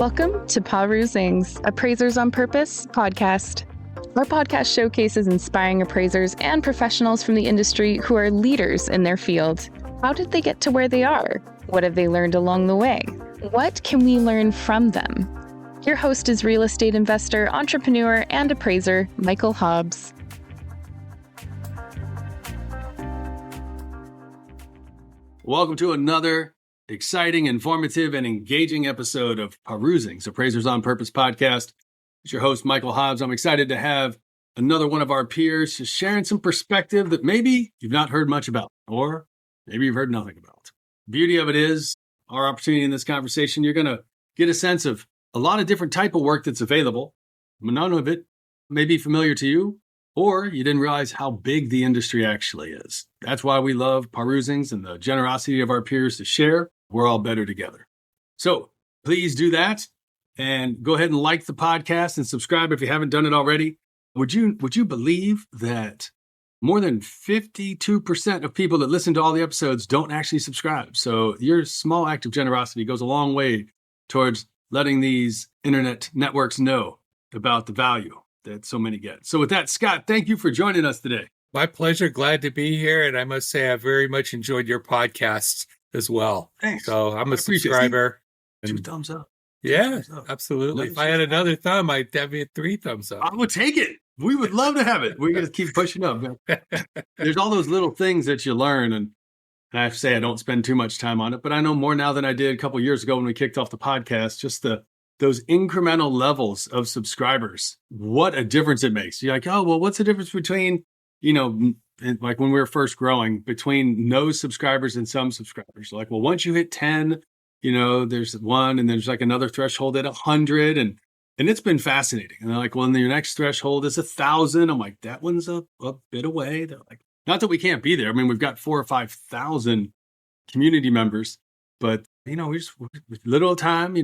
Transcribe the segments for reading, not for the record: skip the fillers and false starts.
Welcome to Perusing's Appraisers on Purpose podcast. Our podcast showcases inspiring appraisers and professionals from the industry who are leaders in their field. How did they get to where they are? What have they learned along the way? What can we learn from them? Your host is real estate investor, entrepreneur, and appraiser, Michael Hobbs. Welcome to another exciting, informative, and engaging episode of Perusing's Appraisers on Purpose podcast. It's your host, Michael Hobbs. I'm excited to have another one of our peers just sharing some perspective that maybe you've not heard much about, or maybe you've heard nothing about. The beauty of it is our opportunity in this conversation, you're going to get a sense of a lot of different type of work that's available. None of it may be familiar to you, or you didn't realize how big the industry actually is. That's why we love Perusings and the generosity of our peers to share. We're all better together. So please do that and go ahead and like the podcast and subscribe if you haven't done it already. Would you believe that more than 52% of people that listen to all the episodes don't actually subscribe? So your small act of generosity goes a long way towards letting these internet networks know about the value that so many get. So with that, Scott, thank you for joining us today. My pleasure. Glad to be here. And I must say, I very much enjoyed your podcast as well. Thanks. So I'm a subscriber. Two thumbs up. Yeah, absolutely. If I had another thumb, I'd have it 3 thumbs up. I would take it. We would love to have it. We're going to keep pushing up. There's all those little things that you learn. And I have to say, I don't spend too much time on it, but I know more now than I did a couple of years ago when we kicked off the podcast, just those incremental levels of subscribers, what a difference it makes. You're like, oh, well, what's the difference between, like when we were first growing, between no subscribers and some subscribers? Like, well, once you hit 10, there's one, and there's like another threshold at 100, and it's been fascinating. And they're like, well, and your next threshold is 1,000. I'm like, that one's a bit away. They're like, not that we can't be there. I mean, we've got 4,000 or 5,000 community members, but we just with little time,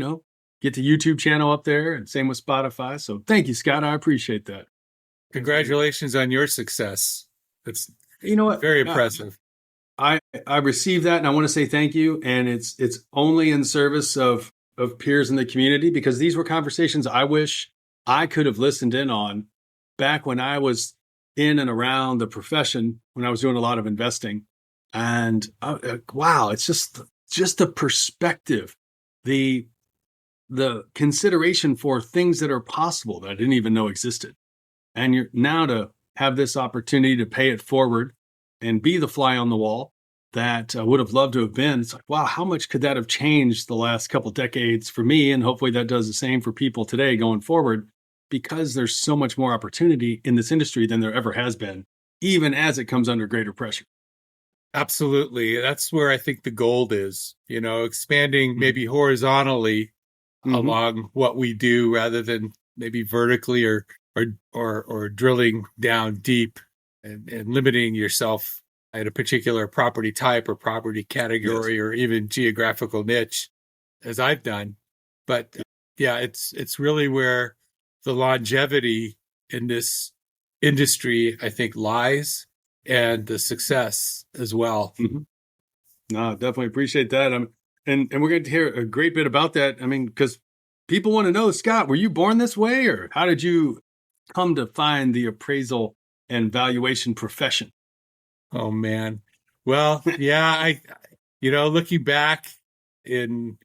get the YouTube channel up there, and same with Spotify. So thank you, Scott. I appreciate that. Congratulations on your success. It's what? Very impressive. I received that, and I want to say thank you. And it's only in service of peers in the community, because these were conversations I wish I could have listened in on back when I was in and around the profession, when I was doing a lot of investing. And wow, it's just the perspective, the consideration for things that are possible that I didn't even know existed. And you're now to have this opportunity to pay it forward and be the fly on the wall that I would have loved to have been. It's like, wow, how much could that have changed the last couple decades for me? And hopefully that does the same for people today going forward, because there's so much more opportunity in this industry than there ever has been, even as it comes under greater pressure. Absolutely. That's where I think the gold is, expanding maybe horizontally along what we do, rather than maybe vertically or drilling down deep and limiting yourself at a particular property type or property category, or even geographical niche, as I've done. But yeah, it's really where the longevity in this industry, I think, lies, and the success as well. Mm-hmm. No, definitely appreciate that. And we're going to hear a great bit about that. I mean, because people want to know, Scott, were you born this way, or how did you come to find the appraisal and valuation profession? Oh, man. Well, yeah, looking back in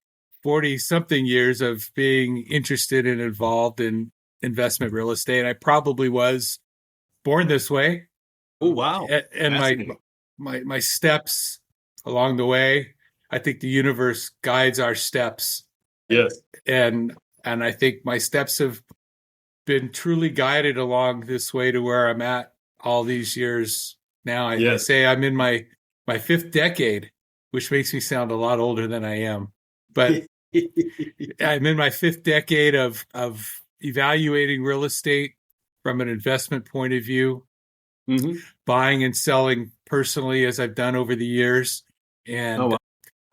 40-something years of being interested and involved in investment real estate, I probably was born this way. Oh, wow. And my steps along the way, I think the universe guides our steps. Yes. And I think my steps have been truly guided along this way to where I'm at all these years now. I say I'm in my 5th decade, which makes me sound a lot older than I am. But I'm in my 5th decade of evaluating real estate from an investment point of view, buying and selling personally, as I've done over the years. And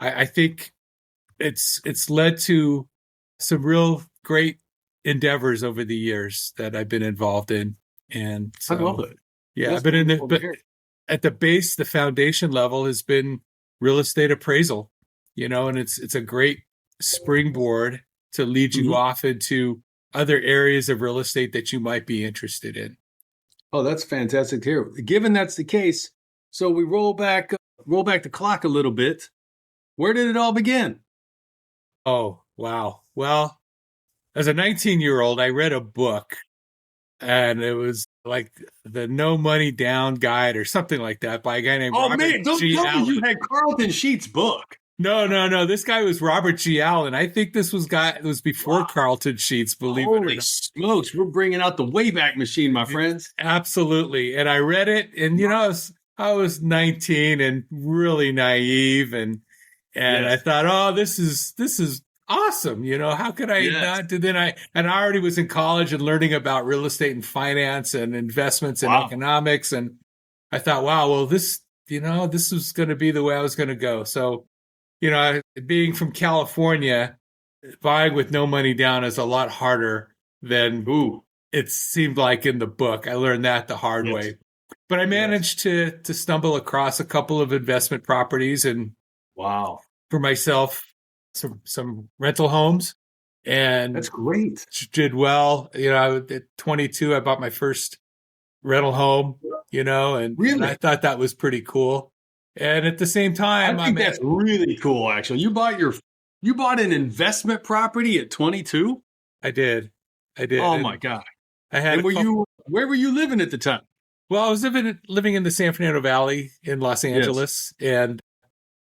I think it's led to some real great endeavors over the years that I've been involved in. And so, I love it. Yeah, but at the base, the foundation level has been real estate appraisal, and it's a great springboard to lead you off into other areas of real estate that you might be interested in. Oh, that's fantastic to hear. Given that's the case, so we roll back the clock a little bit. Where did it all begin? Oh, wow. Well, as a 19-year-old, I read a book, and it was like the No Money Down Guide or something like that by a guy named Robert man, don't G. tell Allen. me you had Carlton Sheets' book. No. This guy was Robert G. Allen. I think this was before Carlton Sheets, believe it or Holy not. smokes, we're bringing out the Wayback Machine, my friends. Absolutely. And I read it, and I was 19 and really naive, and I thought, oh, this is awesome. How could I not do that? And I already was in college and learning about real estate and finance and investments and economics. And I thought, wow, well, this was going to be the way I was going to go. So, being from California, buying with no money down is a lot harder than it seemed like in the book. I learned that the hard way. But I managed to stumble across a couple of investment properties and for myself, some rental homes, and that's great. Did well. At 22, I bought my first rental home. And really? I thought that was pretty cool. And at the same time, I think that's really cool. Actually, you bought an investment property at 22. I did. Oh my God! I had. Where were you living at the time? Well, I was living in the San Fernando Valley in Los Angeles, and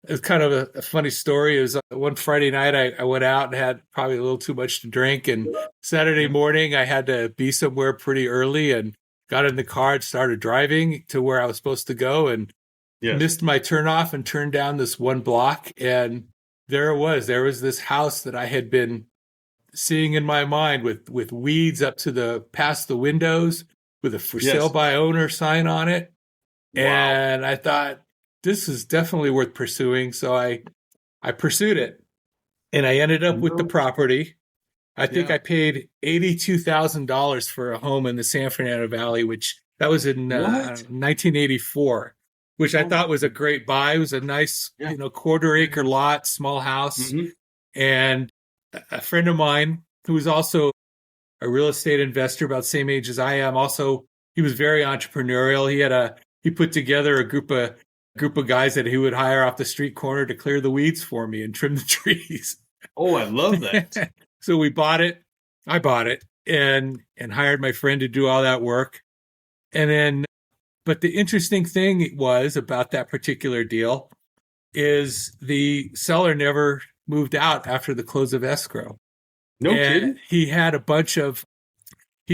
it was kind of a funny story. It was one Friday night I went out and had probably a little too much to drink, and Saturday morning I had to be somewhere pretty early and got in the car and started driving to where I was supposed to go, and missed my turnoff and turned down this one block, and there it was. There was this house that I had been seeing in my mind with weeds up to past the windows, with a for sale by owner sign on it. Wow. And I thought, this is definitely worth pursuing. So I pursued it, and I ended up with the property. I think I paid $82,000 for a home in the San Fernando Valley, which that was in 1984, which I thought was a great buy. It was a nice, quarter-acre lot, small house. And a friend of mine who was also a real estate investor, about the same age as I am, he was very entrepreneurial. He put together a group of guys that he would hire off the street corner to clear the weeds for me and trim the trees. Oh, I love that. So we bought it. I bought it and hired my friend to do all that work. And then, but the interesting thing was about that particular deal is the seller never moved out after the close of escrow. No kidding. He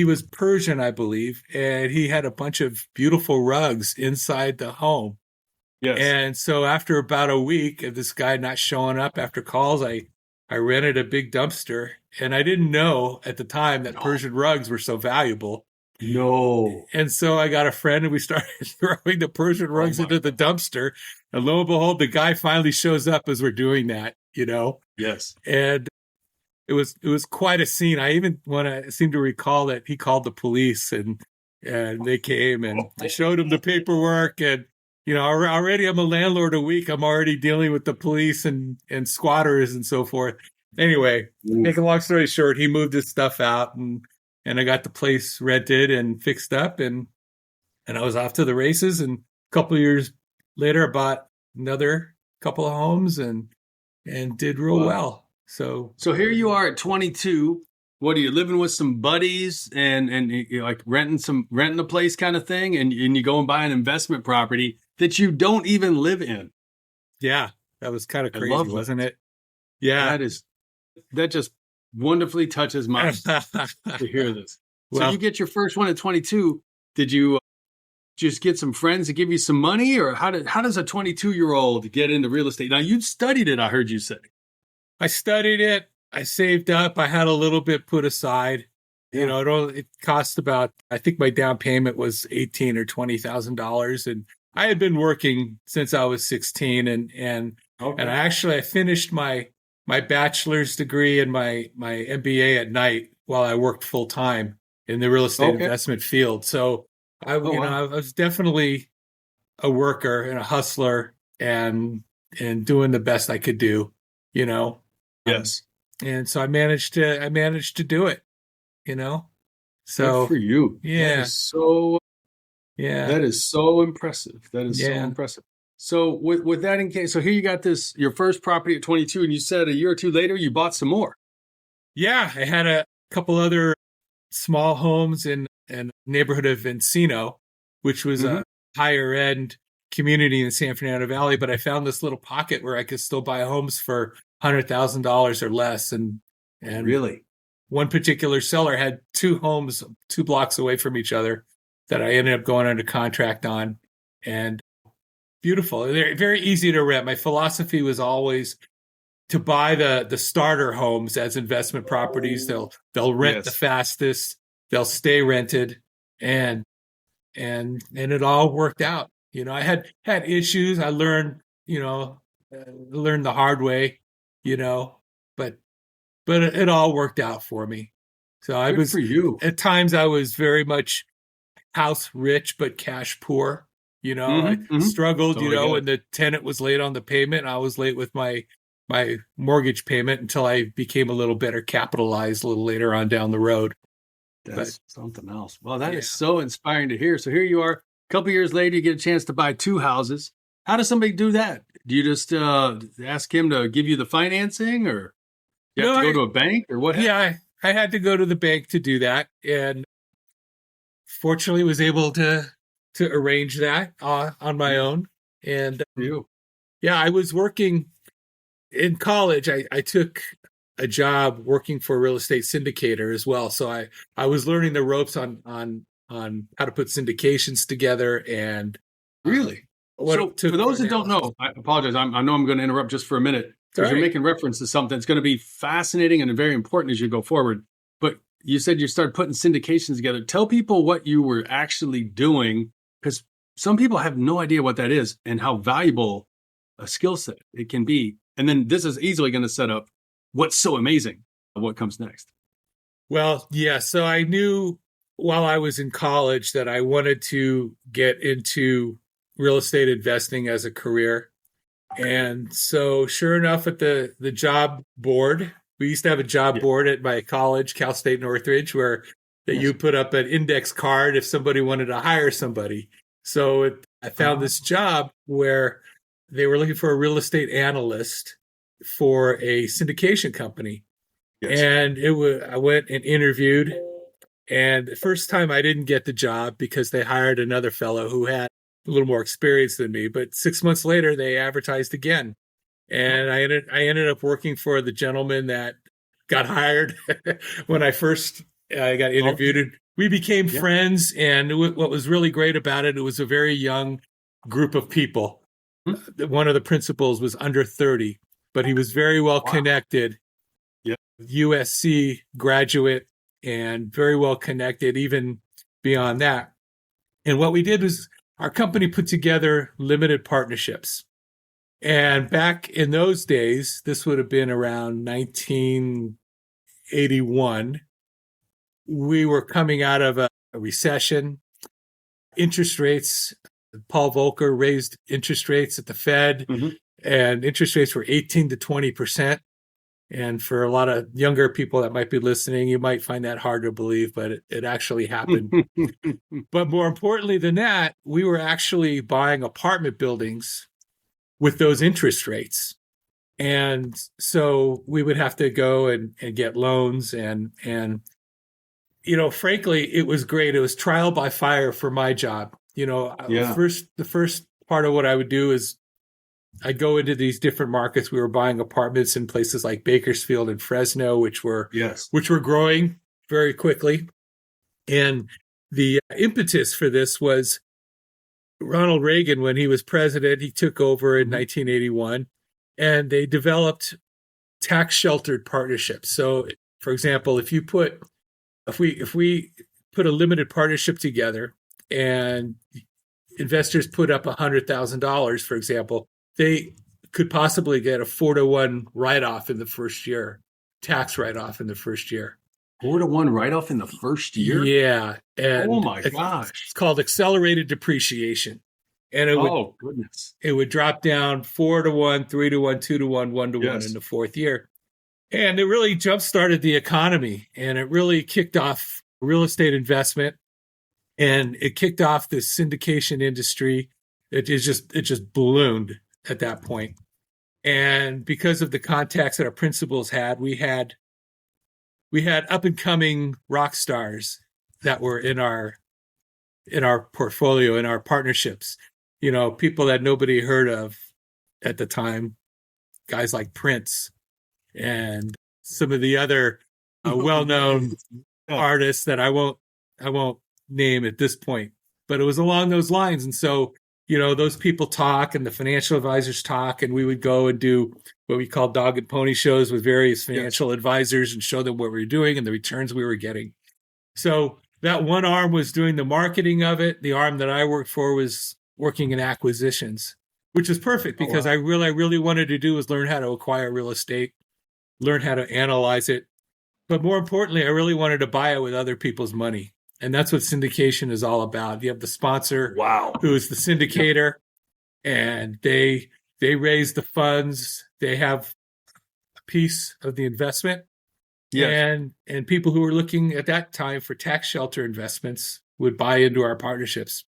was Persian, I believe, and he had a bunch of beautiful rugs inside the home. Yes. And so after about a week of this guy not showing up after calls, I rented a big dumpster, and I didn't know at the time that Persian rugs were so valuable. No. And so I got a friend, and we started throwing the Persian rugs into the dumpster. And lo and behold, the guy finally shows up as we're doing that, Yes. And it was quite a scene. I even seem to recall that he called the police, and they came, and I showed him the paperwork, and already I'm a landlord a week. I'm already dealing with the police and squatters and so forth. Anyway, make a long story short, he moved his stuff out, and I got the place rented and fixed up, and I was off to the races. And a couple of years later, I bought another couple of homes and did real well. So here you are at 22. What are you living with some buddies and you're like renting a place kind of thing, and you go and buy an investment property that you don't even live in? Yeah, that was kind of crazy, wasn't it? Yeah, that just wonderfully touches my to hear this. So you get your first one at 22. Did you just get some friends to give you some money, or how does a 22-year-old get into real estate? Now, you studied it, I heard you say. I studied it. I saved up. I had a little bit put aside. It cost about, I think my down payment was $18,000 or $20,000, and I had been working since I was 16, and I finished my bachelor's degree and my MBA at night while I worked full time in the real estate investment field. So I was definitely a worker and a hustler and doing the best I could do. Yes. And so I managed to do it, you know? Good So for you. yeah, yeah, That is so impressive. That is so yeah. impressive. So with that in case, so here you got this, your first property at 22, and you said a year or two later, you bought some more. Yeah, I had a couple other small homes in a neighborhood of Encino, which was Mm-hmm. a higher end community in the San Fernando Valley. But I found this little pocket where I could still buy homes for $100,000 or less. And Really? one particular seller had two homes 2 blocks away from each other that I ended up going under contract on. And beautiful. They're very easy to rent. My philosophy was always to buy the starter homes as investment properties. They'll rent the Yes. fastest, they'll stay rented, and it all worked out. I had issues. I learned, learned the hard way, you know, but it all worked out for me. So Good for you. at times I was very much house rich but cash poor. I Mm-hmm. Mm-hmm. struggled, Totally get when the tenant was late on the payment. I was late with my mortgage payment until I became a little better capitalized a little later on down the road. That's something else. Well, that Yeah. is so inspiring to hear. So here you are, a couple years later, you get a chance to buy 2 houses. How does somebody do that? Do you just ask him to give you the financing, or you have No, to go to a bank, or what? yeah, I had to go to the bank to do that, and fortunately was able to arrange that on my own. And You. yeah, I was working in college. I took a job working for a real estate syndicator as well. So I was learning the ropes on how to put syndications together and Really? what So it took for those for that don't analysis. know, I apologize. I know I'm going to interrupt just for a minute because All you're right. making reference to something that's going to be fascinating and very important as you go forward. But you said you started putting syndications together. Tell people what you were actually doing, because some people have no idea what that is and how valuable a skill set it can be. And then this is easily going to set up what's so amazing, what comes next. Well, yeah. So I knew while I was in college that I wanted to get into real estate investing as a career. And so sure enough, at the job board, we used to have a job board at my college, Cal State Northridge, where that you put up an index card if somebody wanted to hire somebody. So I found this job where they were looking for a real estate analyst for a syndication company. Yes. And I went and interviewed. And the first time I didn't get the job because they hired another fellow who had a little more experience than me. But 6 months later, they advertised again. And I ended up working for the gentleman that got hired when I first got interviewed. And we became friends. And what was really great about it, it was a very young group of people. One of the principals was under 30, but he was very well connected. USC graduate and very well connected, even beyond that. And what we did was our company put together limited partnerships. And back in those days, this would have been around 1981, we were coming out of a recession. Interest rates, Paul Volcker raised interest rates at the Fed, and interest rates were 18 to 20%. And for a lot of younger people that might be listening, you might find that hard to believe, but it actually happened. But more importantly than that, we were actually buying apartment buildings with those interest rates. And so we would have to go and get loans. And frankly, it was great. It was trial by fire for my job. The first part of what I would do is I'd go into these different markets. We were buying apartments in places like Bakersfield and Fresno, which were growing very quickly. And the impetus for this was Ronald Reagan, when he was president, he took over in 1981, and they developed tax sheltered partnerships. So, for example, if we put a limited partnership together and investors put up $100,000, for example, they could possibly get a 4-to-1 write-off in the first year, tax write-off in the first year. 4-to-1 write-off in the first year? Yeah. And oh my gosh. It's called accelerated depreciation. And it would drop down 4-to-1, 3-to-1, 2-to-1, 1-to-1 in the fourth year. And it really jump-started the economy, and it really kicked off real estate investment, and it kicked off the syndication industry. It just ballooned at that point. And because of the contacts that our principals had, we had up-and-coming rock stars that were in our portfolio, in our partnerships. People that nobody heard of at the time, guys like Prince and some of the other well-known artists that I won't name at this point. But it was along those lines. And so, those people talk and the financial advisors talk, and we would go and do what we call dog and pony shows with various financial advisors and show them what we were doing and the returns we were getting. So that one arm was doing the marketing of it. The arm that I worked for was working in acquisitions, which is perfect because I really wanted to do was learn how to acquire real estate, learn how to analyze it. But more importantly, I really wanted to buy it with other people's money. And that's what syndication is all about. You have the sponsor who is the syndicator, and they raise the funds. They have a piece of the investment. Yes. And people who were looking at that time for tax shelter investments would buy into our partnerships.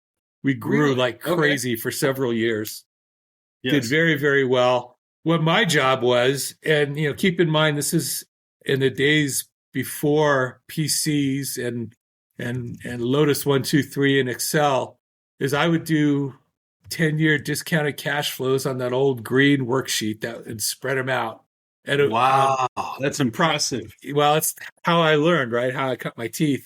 We grew like crazy for several years. Yes. Did very, very well. What my job was, and keep in mind, this is in the days before PCs and Lotus 123 and Excel, is I would do 10-year discounted cash flows on that old green worksheet and spread them out. Wow, that's impressive. Well, it's how I learned, right? How I cut my teeth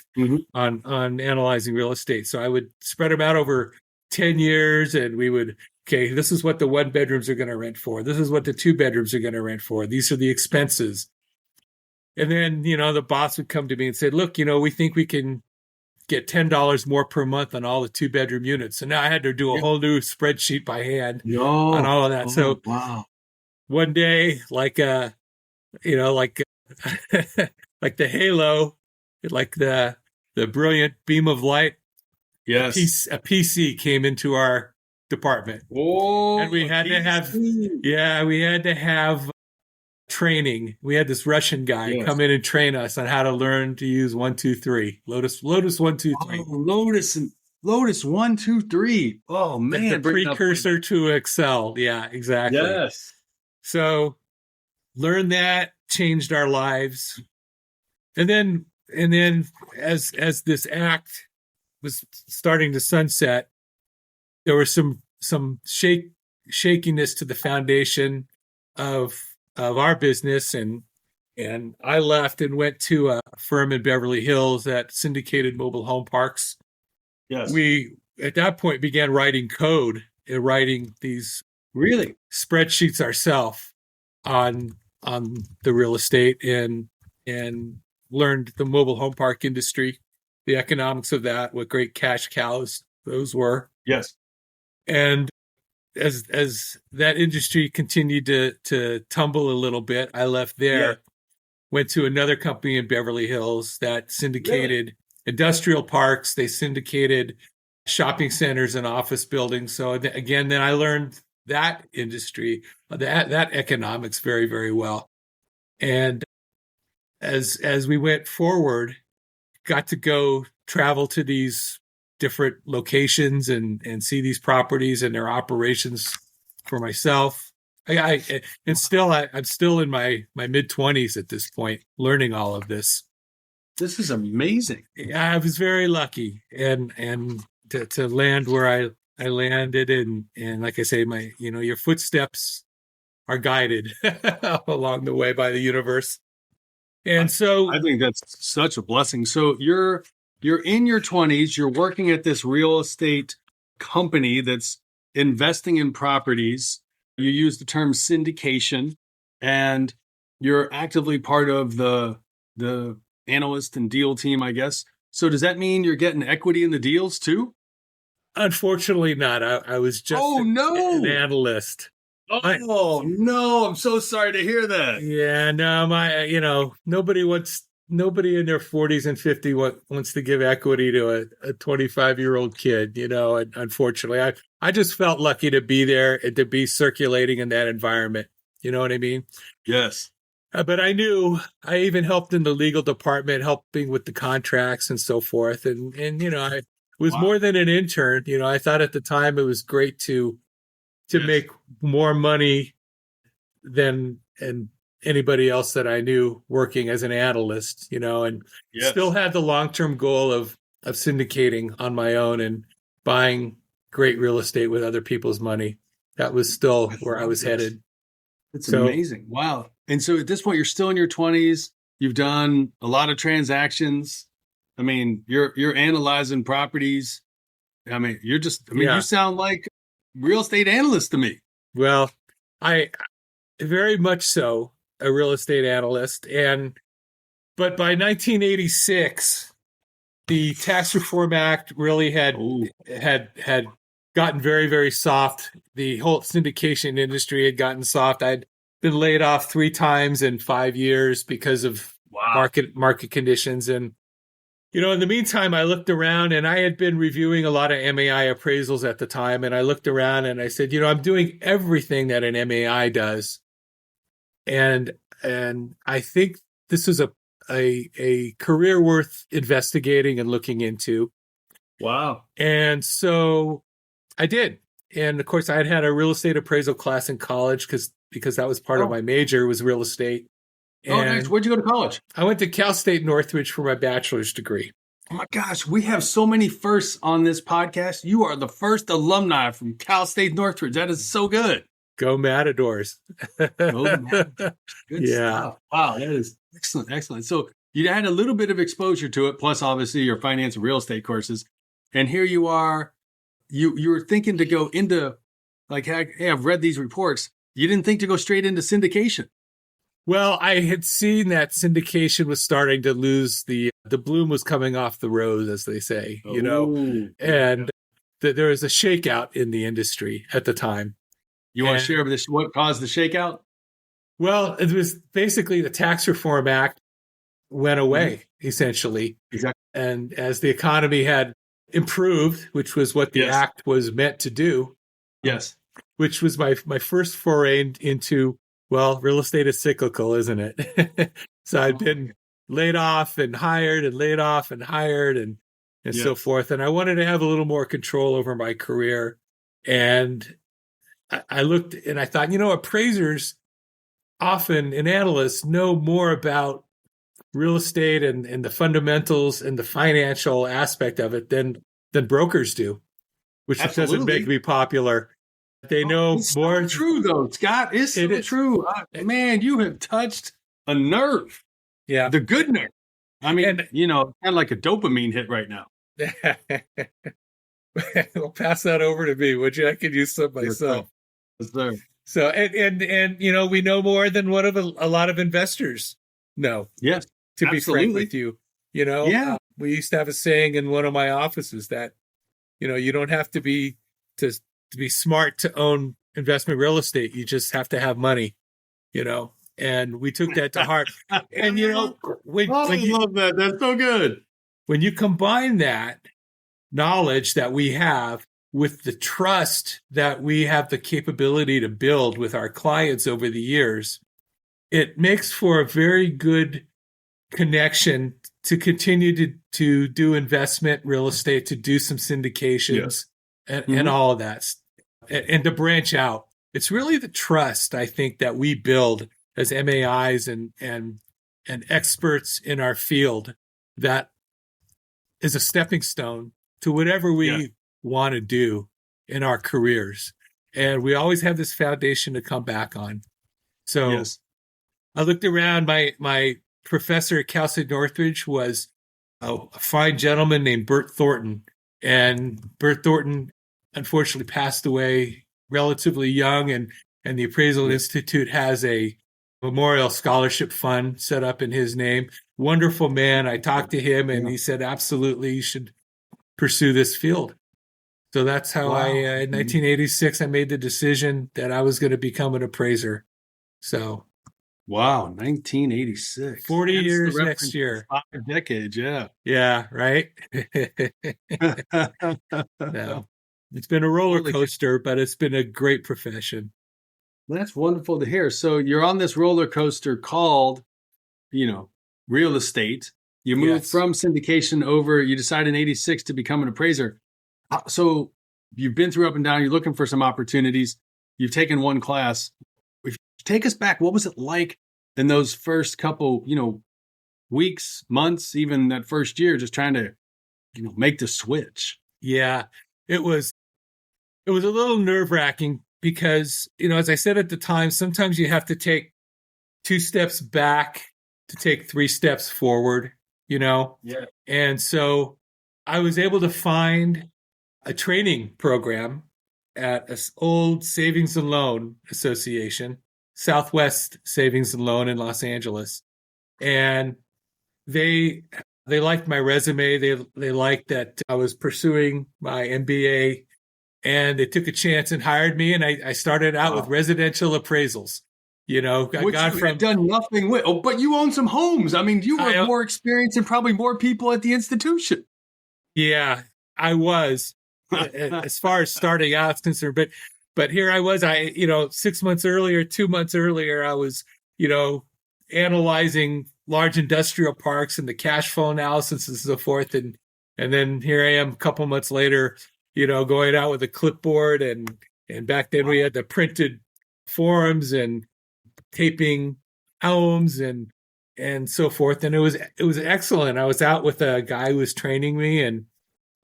on analyzing real estate. So I would spread them out over 10 years, and we would, this is what the 1 bedrooms are going to rent for. This is what the 2 bedrooms are going to rent for. These are the expenses. And then, the boss would come to me and say, look, we think we can get $10 more per month on all the 2-bedroom units. So now I had to do a whole new spreadsheet by hand on all of that. So one day, like the halo, like the brilliant beam of light, a PC came into our department. And we had to have training. We had this Russian guy come in and train us on how to learn to use 1, 2, 3. Lotus 1, 2, 3. Lotus 1, 2, 3. Oh man, the precursor to Excel. Yeah, exactly. Yes. So learned that, changed our lives. And then as this act was starting to sunset, there was some shakiness to the foundation of our business, and I left and went to a firm in Beverly Hills that syndicated mobile home parks. Yes. We at that point began writing code and writing these spreadsheets ourselves on the real estate and learned the mobile home park industry, the economics of that, what great cash cows those were. Yes. And as that industry continued to tumble a little bit, I left there, went to another company in Beverly Hills that syndicated industrial parks. They syndicated shopping centers and office buildings. So again, then I learned that industry, that economics very, very well. And as we went forward, got to go travel to these different locations and see these properties and their operations for myself. I'm still in my mid-20s at this point, learning all of this. This is amazing. I was very lucky and to land where I landed, and like I say, your footsteps are guided along the way by the universe. And so I think that's such a blessing. So you're in your 20s, you're working at this real estate company that's investing in properties. You use the term syndication, and you're actively part of the analyst and deal team, I guess. So does that mean you're getting equity in the deals too? Unfortunately not. I was just an analyst. Oh no, I'm so sorry to hear that. Yeah, no, nobody in their 40s and 50s wants to give equity to a 25-year-old kid, and unfortunately, I just felt lucky to be there and to be circulating in that environment. You know what I mean? Yes. But I knew I even helped in the legal department, helping with the contracts and so forth. And I was more than an intern. I thought at the time it was great to make more money than anybody else that I knew working as an analyst, and still had the long-term goal of syndicating on my own and buying great real estate with other people's money. That was still where I was headed. It's amazing. Wow. And so at this point, you're still in your 20s. You've done a lot of transactions. I mean, you're analyzing properties. I mean, you sound like real estate analyst to me. Well, I very much so a real estate analyst. But by 1986, the Tax Reform Act really had gotten very, very soft. The whole syndication industry had gotten soft. I'd been laid off 3 times in 5 years because of market conditions. And, in the meantime, I looked around, and I had been reviewing a lot of MAI appraisals at the time. And I looked around and I said, I'm doing everything that an MAI does. And I think this is a career worth investigating and looking into. Wow. And so I did. And of course, I had a real estate appraisal class in college because that was part of my major was real estate. And nice. Where'd you go to college? I went to Cal State Northridge for my bachelor's degree. Oh my gosh, we have so many firsts on this podcast. You are the first alumni from Cal State Northridge. That is so good. Go Matadors. Good stuff. Wow, that is excellent. Excellent. So you had a little bit of exposure to it, plus obviously your finance and real estate courses. And here you are, you were thinking to go into, like, hey, I've read these reports. You didn't think to go straight into syndication. Well, I had seen that syndication was starting to lose the bloom was coming off the rose, as they say, and there was a shakeout in the industry at the time. You want to share this? What caused the shakeout? Well, it was basically the Tax Reform Act went away, essentially. Exactly. And as the economy had improved, which was what the act was meant to do. Yes. Which was my first foray into, well, real estate is cyclical, isn't it? So I'd been laid off and hired and laid off and hired and so forth. And I wanted to have a little more control over my career. And I looked and I thought, appraisers often and analysts know more about real estate and the fundamentals and the financial aspect of it than brokers do, which doesn't make me popular. They know more. So true, though, Scott. It's so true. Man, you have touched a nerve. Yeah. The good nerve. I mean, kind of like a dopamine hit right now. Well, pass that over to me, would you? I could use some myself. Yes, sir. So, and we know more than what a lot of investors know. Yes. To be frank with you, we used to have a saying in one of my offices that, you don't have to be smart to own investment real estate. You just have to have money, and we took that to heart. And, when you love that. That's so good. When you combine that knowledge that we have with the trust that we have the capability to build with our clients over the years, it makes for a very good connection to continue to do investment real estate, to do some syndications and all of that, and to branch out. It's really the trust, I think, that we build as MAIs and experts in our field that is a stepping stone to whatever we want to do in our careers. And we always have this foundation to come back on. So I looked around. My professor at Cal State Northridge was a fine gentleman named Bert Thornton. And Bert Thornton unfortunately passed away relatively young. And the Appraisal Institute has a memorial scholarship fund set up in his name. Wonderful man. I talked to him and he said, absolutely, you should pursue this field. So that's how in 1986, I made the decision that I was going to become an appraiser. So. Wow, 1986. 40 years next year. 5 decades, yeah. Yeah, right? No. It's been a roller coaster, but it's been a great profession. That's wonderful to hear. So you're on this roller coaster called, real estate. You moved from syndication over, you decided in 86 to become an appraiser. So you've been through up and down, you're looking for some opportunities. You've taken one class. Take us back. What was it like in those first couple, weeks, months, even that first year, just trying to, make the switch? Yeah, it was a little nerve-wracking because, as I said at the time, sometimes you have to take 2 steps back to take 3 steps forward, Yeah. And so I was able to find a training program at an old savings and loan association, Southwest Savings and Loan in Los Angeles. And they liked my resume. They liked that I was pursuing my MBA, and they took a chance and hired me. And I started out with residential appraisals. Which had done nothing with. Oh, but you own some homes. I mean, you were more experienced than probably more people at the institution. Yeah, I was, as far as starting out is concerned. But here I was. 2 months earlier, I was, analyzing large industrial parks and the cash flow analysis and so forth. And then here I am a couple months later, going out with a clipboard and back then we had the printed forms and taping homes and so forth. And it was excellent. I was out with a guy who was training me and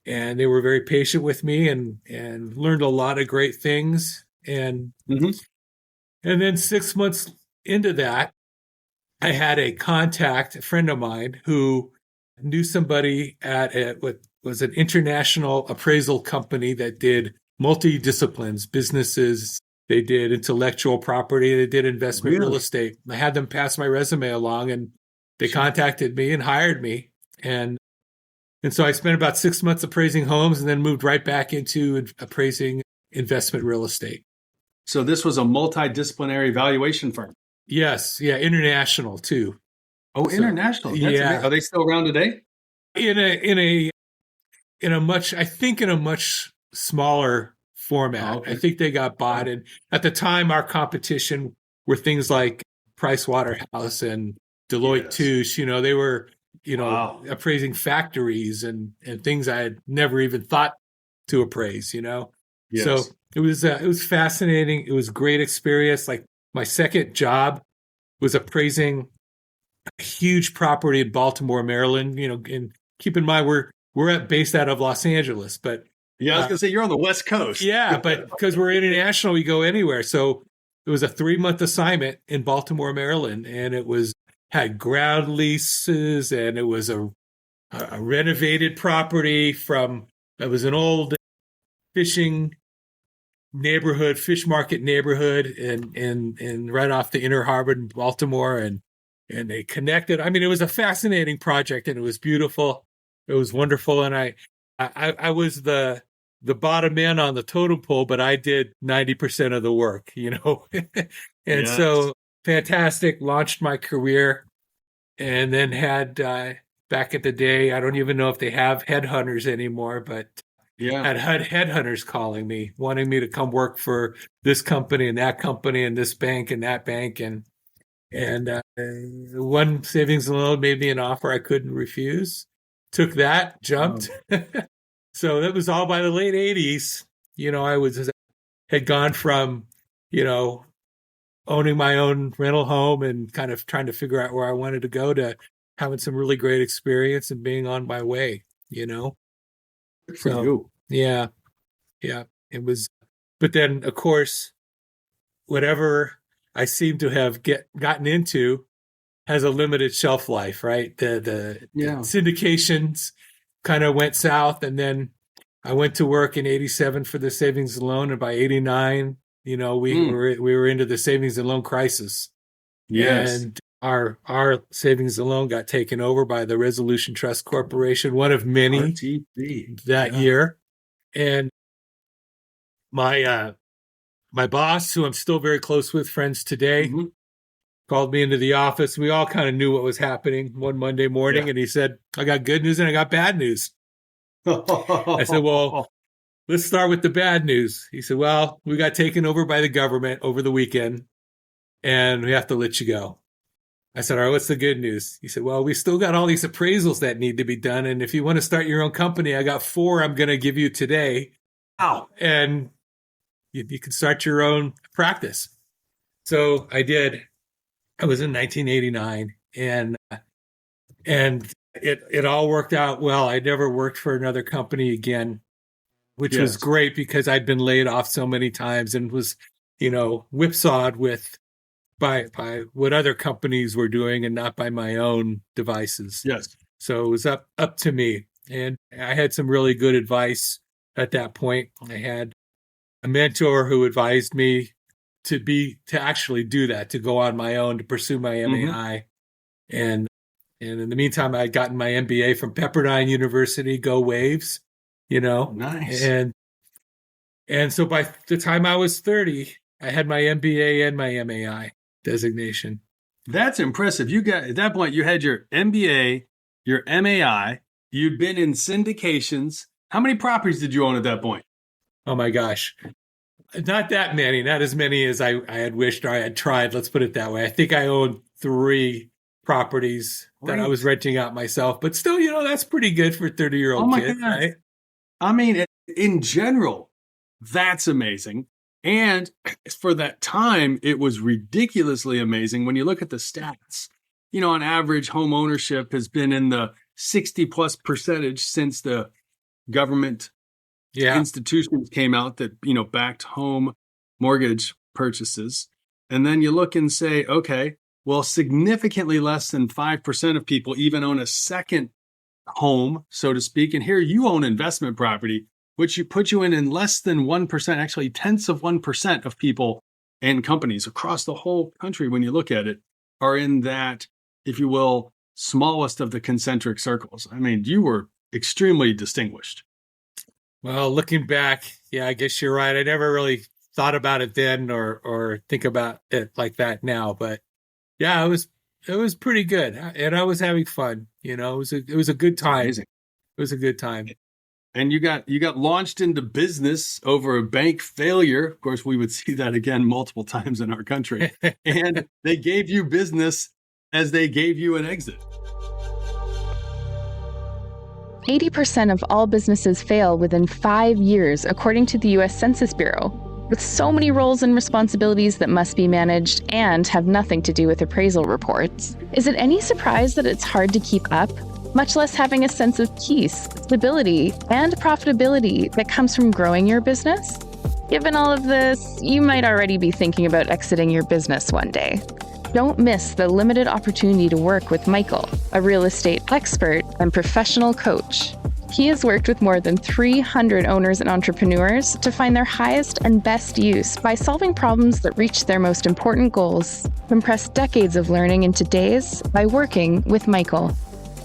they were very patient with me and learned a lot of great things. And then 6 months into that, I had a friend of mine who knew somebody at what was an international appraisal company that did multi-disciplines, businesses. They did intellectual property. They did investment real estate. I had them pass my resume along, and they contacted me and hired me. And so I spent about 6 months appraising homes and then moved right back into appraising investment real estate. So this was a multidisciplinary valuation firm. Yes. Yeah. International too. Oh, so, international. That's amazing. Are they still around today? In a much smaller format. Okay. I think they got bought. And at the time, our competition were things like Pricewaterhouse and Deloitte Touche. They were, appraising factories and things I had never even thought to appraise, Yes. So it was fascinating. It was a great experience. Like my second job was appraising a huge property in Baltimore, Maryland, and keep in mind, we're based out of Los Angeles, but yeah, I was going to say you're on the West Coast. Yeah, but because we're international, we go anywhere. So it was a 3-month assignment in Baltimore, Maryland, and it had ground leases, and it was a renovated property it was an old fishing neighborhood, fish market neighborhood, and right off the Inner Harbor in Baltimore, and they connected. I mean, it was a fascinating project, and it was beautiful. It was wonderful, and I was the bottom man on the totem pole, but I did 90% of the work, and so fantastic. Launched my career, and then had back at the day, I don't even know if they have headhunters anymore, but had headhunters calling me, wanting me to come work for this company and that company and this bank and that bank, and one savings and loan made me an offer I couldn't refuse. Took that, jumped. So that was all by the late 80s. I had gone from, owning my own rental home and kind of trying to figure out where I wanted to go to having some really great experience and being on my way, Good for you. Yeah. It was, but then of course, whatever I seem to have gotten into has a limited shelf life, right? The syndications kind of went south, and then I went to work in 87 for the savings and loan, and by 89, we were into the savings and loan crisis. Yes. And our savings and loan got taken over by the Resolution Trust Corporation, one of many RTP. that year. And my boss, who I'm still very close with, friends today, called me into the office. We all kind of knew what was happening one Monday morning, and he said, "I got good news and I got bad news." I said, "Well, let's start with the bad news. He said, well, we got taken over by the government over the weekend and we have to let you go. I said, all right, what's the good news? He said, well, we still got all these appraisals that need to be done. And if you want to start your own company, I got 4 I'm going to give you today. Wow. And you can start your own practice. So I did. I was in 1989 and it all worked out well. I never worked for another company again, which was great because I'd been laid off so many times and was, whipsawed by what other companies were doing and not by my own devices. Yes. So it was up to me. And I had some really good advice at that point. I had a mentor who advised me to actually do that, to go on my own, to pursue my MAI. And in the meantime, I had gotten my MBA from Pepperdine University, go Waves, Nice. And so by the time I was 30, I had my MBA and my MAI designation. That's impressive. At that point, you had your MBA, your MAI, you'd been in syndications. How many properties did you own at that point? Oh my gosh. Not that many, not as many as I had wished or I had tried. Let's put it that way. I think I owned 3 properties that I was renting out myself, but still, that's pretty good for a 30-year-old kid, right? I mean, in general, that's amazing. And for that time, it was ridiculously amazing when you look at the stats. On average, home ownership has been in the 60+% since the government institutions came out that, backed home mortgage purchases. And then you look and say, okay, well, significantly less than 5% of people even own a second home, so to speak. And here you own investment property, which put you in less than 1%, actually tenths of 1% of people and companies across the whole country, when you look at it, are in that, if you will, smallest of the concentric circles. I mean, you were extremely distinguished. Well, looking back, I guess you're right. I never really thought about it then or think about it like that now. But yeah, it was pretty good. And I was having fun. It was a good time. Amazing. It was a good time. And you got launched into business over a bank failure. Of course, we would see that again multiple times in our country. And they gave you business as they gave you an exit. 80% of all businesses fail within 5 years, according to the U.S. Census Bureau. With so many roles and responsibilities that must be managed and have nothing to do with appraisal reports, is it any surprise that it's hard to keep up? Much less having a sense of peace, stability, and profitability that comes from growing your business? Given all of this, you might already be thinking about exiting your business one day. Don't miss the limited opportunity to work with Michael, a real estate expert and professional coach. He has worked with more than 300 owners and entrepreneurs to find their highest and best use by solving problems that reach their most important goals. Compress decades of learning into days by working with Michael.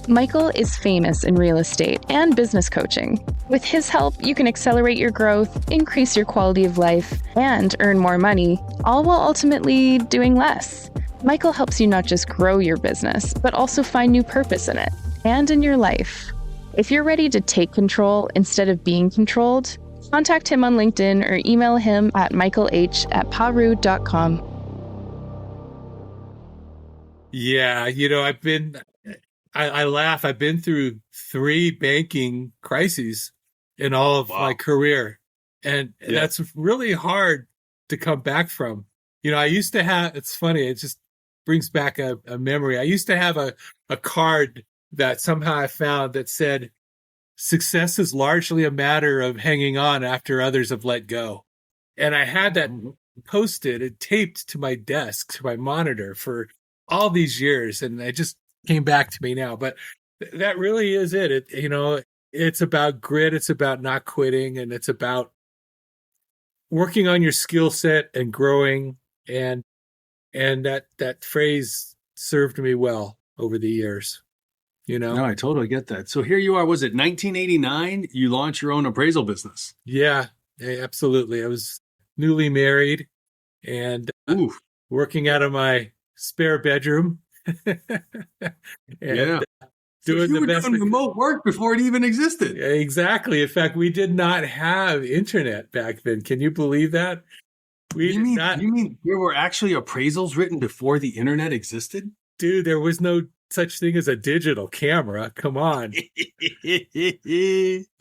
Michael is famous in real estate and business coaching. With his help, you can accelerate your growth, increase your quality of life, and earn more money, all while ultimately doing less. Michael helps you not just grow your business, but also find new purpose in it and in your life. If you're ready to take control instead of being controlled, contact him on LinkedIn or email him at michaelh@paru.com. Yeah, I laugh. I've been through 3 banking crises in all of my career. And that's really hard to come back from. I used to have, it's funny, it just brings back a memory. I used to have a card that somehow I found that said, success is largely a matter of hanging on after others have let go. And I had that posted and taped to my desk, to my monitor for all these years. And it just came back to me now. But that really is it. It's about grit. It's about not quitting. And it's about working on your skill set and growing. And that phrase served me well over the years. No, I totally get that. So here you are. Was it 1989? You launched your own appraisal business. Yeah, absolutely. I was newly married and working out of my spare bedroom. And doing you the were best. doing remote work before it even existed. Exactly. In fact, we did not have internet back then. Can you believe that? You mean there were actually appraisals written before the internet existed? Dude, there was no such thing as a digital camera. Come on.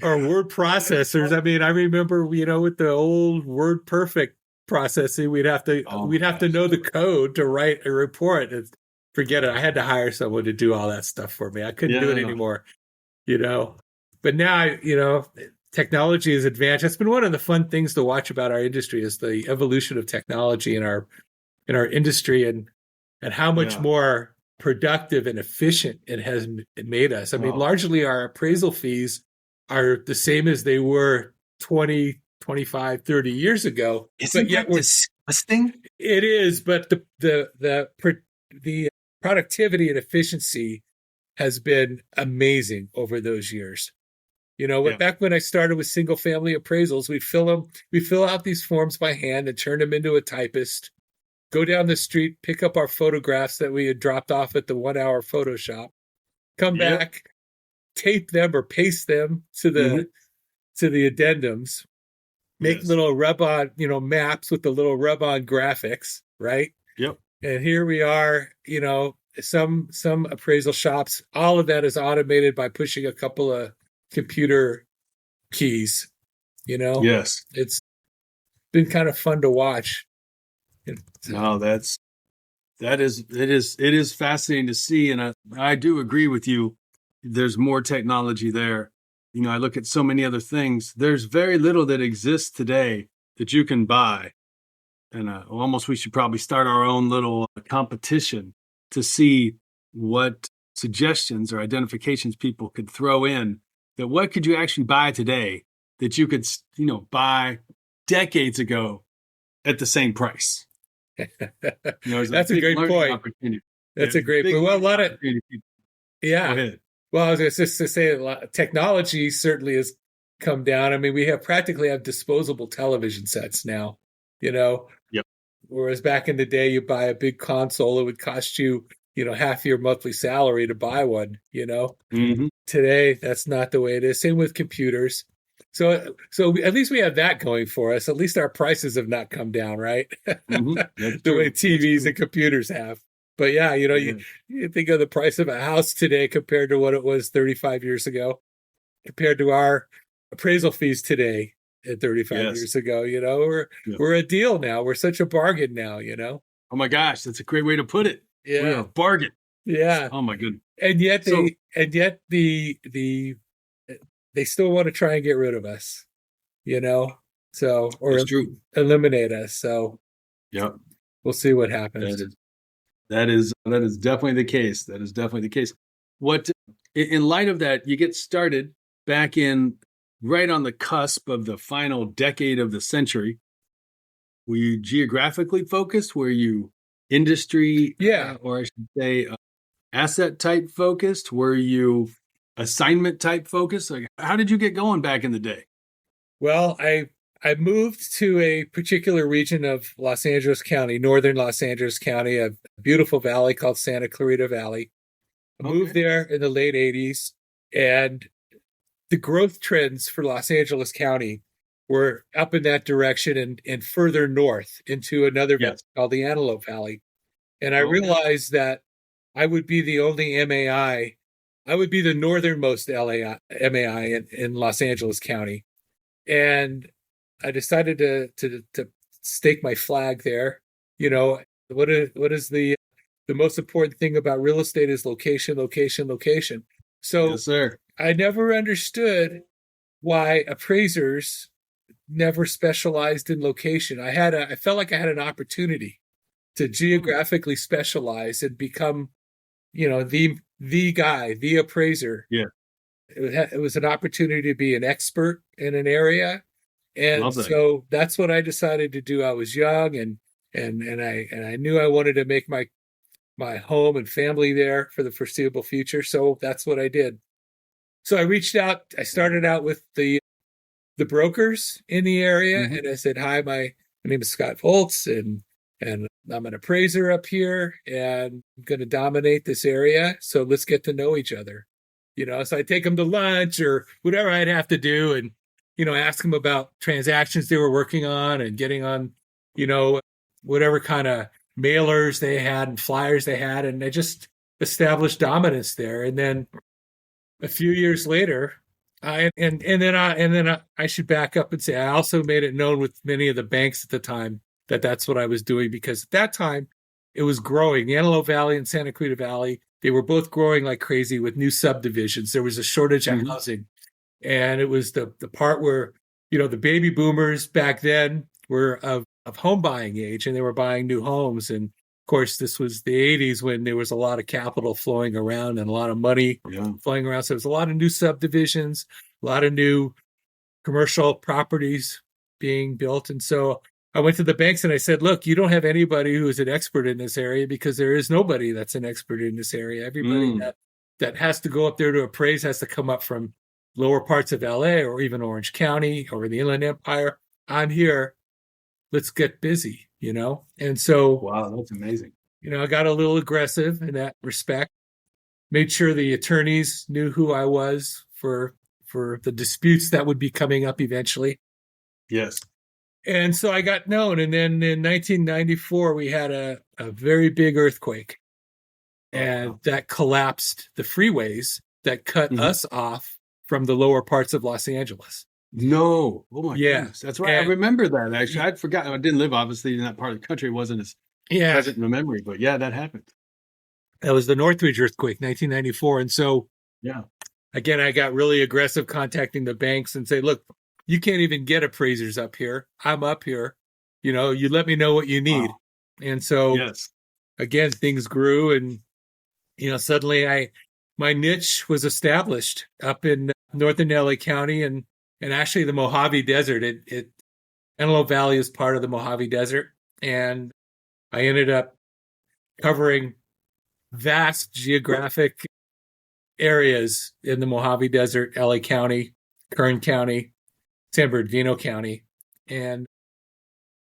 Or word processors. I mean, I remember, with the old Word Perfect processing, we'd have to know the code to write a report. Forget it. I had to hire someone to do all that stuff for me. I couldn't do it anymore, But now, technology is advanced. That's been one of the fun things to watch about our industry is the evolution of technology in our industry and how much more productive and efficient it has made us. I mean, largely our appraisal fees are the same as they were 20, 25, 30 years ago. Isn't that disgusting? It is, but the productivity and efficiency has been amazing over those years. Back when I started with single family appraisals, we fill out these forms by hand and turn them into a typist, go down the street, pick up our photographs that we had dropped off at the 1 hour Photoshop, come back, tape them or paste them to the addendums, make little rub-on, maps with the little rub-on graphics, right? Yep. And here we are, some appraisal shops, all of that is automated by pushing a couple of computer keys, Yes. It's been kind of fun to watch. No, it is fascinating to see. And I do agree with you. There's more technology there. I look at so many other things. There's very little that exists today that you can buy. And almost we should probably start our own little competition to see what suggestions or identifications people could throw in. That what could you actually buy today that you could, buy decades ago at the same price? That's a great point. That's a great point. Well, a lot of Go ahead. Well, I was just to say, technology certainly has come down. I mean, we practically have disposable television sets now. Yep. Whereas back in the day, you buy a big console, it would cost you, half your monthly salary to buy one. Mm-hmm. Today, that's not the way it is. Same with computers. So at least we have that going for us. At least our prices have not come down, right? Mm-hmm. The way TVs and computers have. But yeah, you think of the price of a house today compared to what it was 35 years ago, compared to our appraisal fees today at 35 years ago. We're a deal now. We're such a bargain now. Oh my gosh, that's a great way to put it. Yeah, we're a bargain. Yeah. Oh my goodness. And yet they still want to try and get rid of us, so, or eliminate us. So we'll see what happens. That is definitely the case. That is definitely the case. What, in light of that, you get started back in right on the cusp of the final decade of the century. Were you geographically focused? Were you industry, or I should say asset type focused? Were you assignment type focused? Like, how did you get going back in the day? Well, I moved to a particular region of Los Angeles County, northern Los Angeles County, a beautiful valley called Santa Clarita Valley. I moved there in the late 80s, and the growth trends for Los Angeles County were up in that direction and further north into another valley called the Antelope Valley. And I realized that I would be the only MAI. I would be the northernmost MAI in Los Angeles County. And I decided to stake my flag there. What is the most important thing about real estate is location, location, location. So yes, sir. I never understood why appraisers never specialized in location. I felt like I had an opportunity to geographically specialize and become, the guy, the appraiser. Yeah. It was an opportunity to be an expert in an area. And so that's what I decided to do. I was young and I knew I wanted to make my home and family there for the foreseeable future. So that's what I did. So I reached out. I started out with the brokers in the area, and I said, "Hi, my name is Scott Voltz, and I'm an appraiser up here, and I'm going to dominate this area. So let's get to know each other." So I'd take them to lunch or whatever I'd have to do and, ask them about transactions they were working on and getting on, whatever kind of mailers they had and flyers they had. And I just established dominance there. And then a few years later, I should back up and say I also made it known with many of the banks at the time that that's what I was doing, because at that time it was growing. The Antelope Valley and Santa Clarita Valley, they were both growing like crazy with new subdivisions. There was a shortage of housing, and it was the part where the baby boomers back then were of home buying age, and they were buying new homes. And of course, this was the 80s when there was a lot of capital flowing around and a lot of money flowing around. So there was a lot of new subdivisions, a lot of new commercial properties being built. And so I went to the banks and I said, look, you don't have anybody who is an expert in this area, because there is nobody that's an expert in this area. Everybody that has to go up there to appraise has to come up from lower parts of LA or even Orange County or the Inland Empire. I'm here. Let's get busy, And so, wow, that's amazing. I got a little aggressive in that respect, made sure the attorneys knew who I was for the disputes that would be coming up eventually. Yes. And so I got known. And then in 1994, we had a very big earthquake, and that collapsed the freeways that cut us off from the lower parts of Los Angeles. No. Oh my goodness. That's right. I remember that. Actually, I'd forgotten. I didn't live obviously in that part of the country. It wasn't as present in the memory, but that happened. That was the Northridge earthquake, 1994. And so, again, I got really aggressive contacting the banks and say, look, you can't even get appraisers up here. I'm up here. You let me know what you need. Wow. And so, again, things grew, and, suddenly my niche was established up in northern LA County and actually the Mojave Desert. Antelope Valley is part of the Mojave Desert. And I ended up covering vast geographic areas in the Mojave Desert, LA County, Kern County, San Bernardino County. And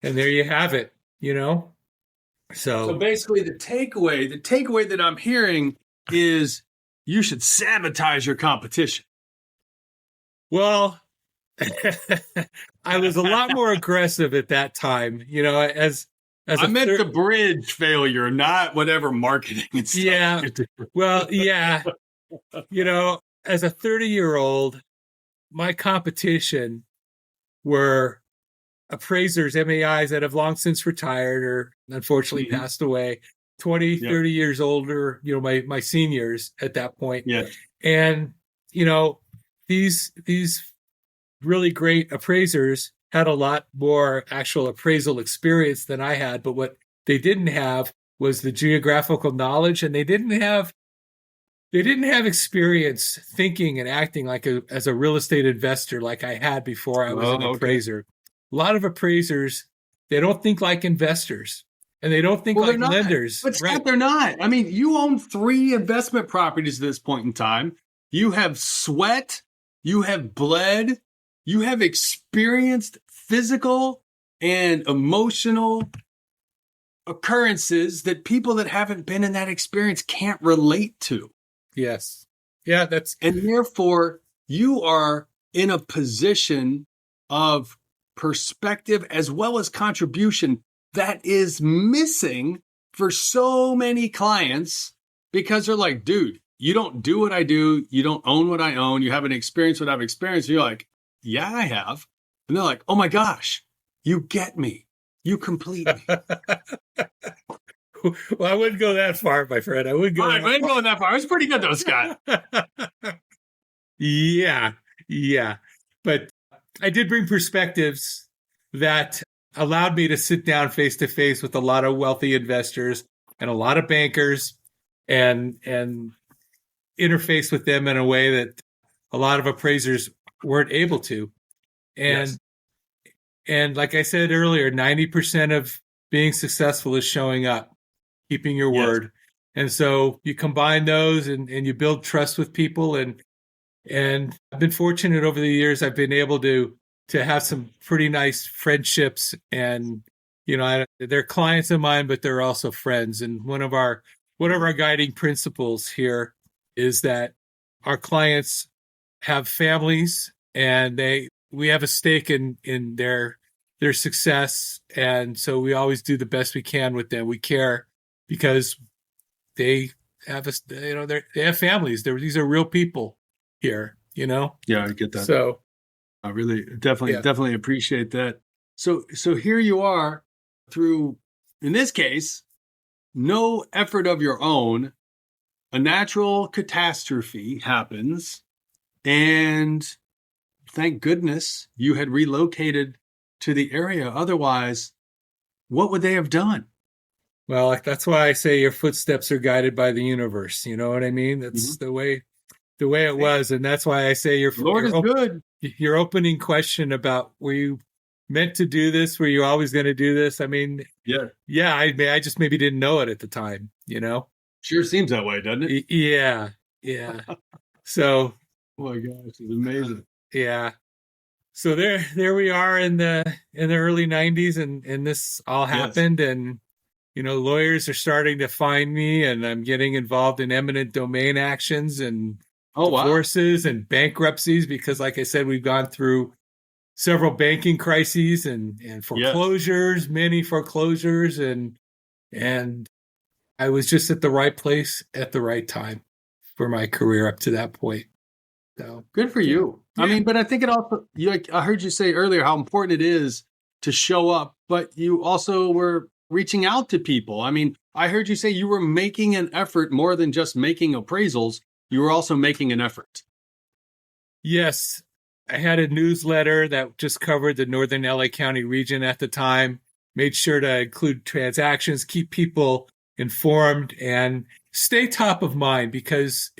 there you have it, So basically the takeaway that I'm hearing is you should sabotage your competition. Well, I was a lot more aggressive at that time, as I meant the bridge failure, not whatever marketing and stuff. Yeah. Well, as a 30-year-old, my competition were appraisers, MAIs that have long since retired or unfortunately passed away, 20, 30 years older, my seniors at that point. Yeah. And, these really great appraisers had a lot more actual appraisal experience than I had, but what they didn't have was the geographical knowledge, and they didn't have experience thinking and acting as a real estate investor like I had before I was an appraiser. A lot of appraisers, they don't think like investors, and they don't think like lenders. But Scott, they're not. I mean, you own 3 investment properties at this point in time. You have sweat, you have bled, you have experienced physical and emotional occurrences that people that haven't been in that experience can't relate to. Yes. Yeah, and therefore you are in a position of perspective as well as contribution that is missing for so many clients, because they're like, dude, you don't do what I do. You don't own what I own. You haven't experienced what I've experienced. And you're like, yeah, I have. And they're like, oh my gosh, you get me. You complete me. Well, I wouldn't go that far, my friend. I wouldn't go that far. It was pretty good though, Scott. Yeah. But I did bring perspectives that allowed me to sit down face to face with a lot of wealthy investors and a lot of bankers and interface with them in a way that a lot of appraisers weren't able to. And like I said earlier, 90% of being successful is showing up, keeping your word. And so you combine those and you build trust with people. And I've been fortunate over the years. I've been able to have some pretty nice friendships, and, they're clients of mine, but they're also friends. And one of our guiding principles here is that our clients have families, and we have a stake in their success, and so we always do the best we can with them. We care because they have they have families. These are real people here, Yeah, I get that. So I really definitely appreciate that. So here you are through, in this case, no effort of your own, a natural catastrophe happens, and thank goodness you had relocated to the area. Otherwise, what would they have done? Well, that's why I say your footsteps are guided by the universe. You know what I mean? That's the way it was. And that's why I say Lord is good. Your opening question about, were you meant to do this? Were you always going to do this? I mean, yeah. I just maybe didn't know it at the time, Sure seems that way, doesn't it? Yeah. So, oh my gosh, it's amazing. Yeah. So there we are in the early 90s, and this all happened. Yes. And lawyers are starting to find me, and I'm getting involved in eminent domain actions and divorces and bankruptcies, because, like I said, we've gone through several banking crises and foreclosures, many foreclosures, and I was just at the right place at the right time for my career up to that point. So good for you. Yeah. I mean, but I think it also, I heard you say earlier how important it is to show up, but you also were reaching out to people. I mean, I heard you say you were making an effort more than just making appraisals. You were also making an effort. Yes. I had a newsletter that just covered the Northern LA County region at the time, made sure to include transactions, keep people informed, and stay top of mind, because